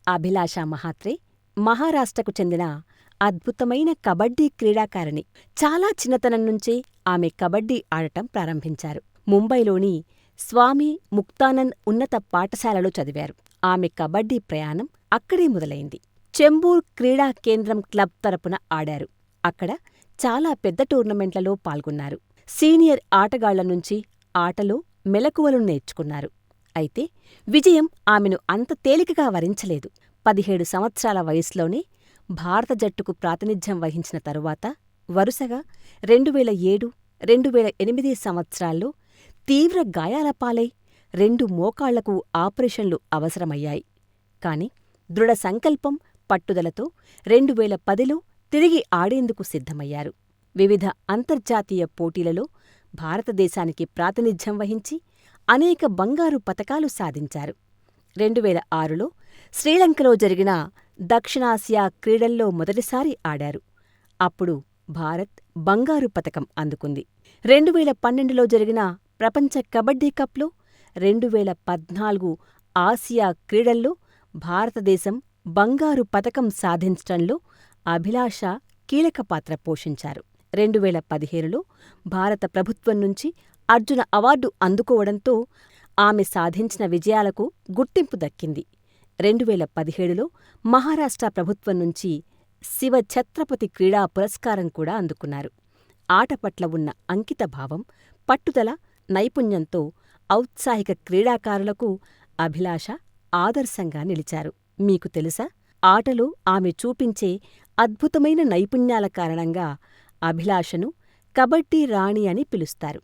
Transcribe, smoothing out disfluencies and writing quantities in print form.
అభిలాషా మహాత్రే మహారాష్ట్రకు చెందిన అద్భుతమైన కబడ్డీ క్రీడాకారిణి. చాలా చిన్నతనం నుంచే ఆమె కబడ్డీ ఆడటం ప్రారంభించారు. ముంబైలోని స్వామి ముక్తానంద్ ఉన్నత పాఠశాలలో చదివారు. ఆమె కబడ్డీ ప్రయాణం అక్కడే మొదలైంది. చెంబూర్ క్రీడా కేంద్రం క్లబ్ తరపున ఆడారు. అక్కడ చాలా పెద్ద టోర్నమెంట్లలో పాల్గొన్నారు. సీనియర్ ఆటగాళ్ల నుంచి ఆటలో మెలకువలు నేర్చుకున్నారు. అయితే విజయం ఆమెను అంత తేలికగా వరించలేదు. 17 సంవత్సరాల వయసులోనే భారత జట్టుకు ప్రాతినిధ్యం వహించిన తరువాత వరుసగా 2007, 2008 సంవత్సరాల్లో తీవ్ర గాయాల పాలై 2 మోకాళ్లకు ఆపరేషన్లు అవసరమయ్యాయి. కాని దృఢ సంకల్పం, పట్టుదలతో 2010లో తిరిగి ఆడేందుకు సిద్ధమయ్యారు. వివిధ అంతర్జాతీయ పోటీలలో భారతదేశానికి ప్రాతినిధ్యం వహించి అనేక బంగారు పతకాలు సాధించారు. 2006లో శ్రీలంకలో జరిగిన దక్షిణాసియా క్రీడల్లో మొదటిసారి ఆడారు. అప్పుడు భారత్ బంగారు పతకం అందుకుంది. 2012లో జరిగిన ప్రపంచ కబడ్డీ కప్లో, 2014 ఆసియా క్రీడల్లో భారతదేశం బంగారు పతకం సాధించటంలో అభిలాష కీలక పాత్ర పోషించారు. 2015లో భారత ప్రభుత్వం నుంచి అర్జున అవార్డు అందుకోవడంతో ఆమె సాధించిన విజయాలకు గుర్తింపు దక్కింది. 2017లో మహారాష్ట్ర ప్రభుత్వం నుంచి శివ ఛత్రపతి క్రీడా పురస్కారం కూడా అందుకున్నారు. ఆట పట్ల ఉన్న అంకితభావం, పట్టుదల, నైపుణ్యంతో ఔత్సాహిక క్రీడాకారులకు అభిలాష ఆదర్శంగా నిలిచారు. మీకు తెలుసా, ఆటలో ఆమె చూపించే అద్భుతమైన నైపుణ్యాల కారణంగా అభిలాషను కబడ్డీ రాణి అని పిలుస్తారు.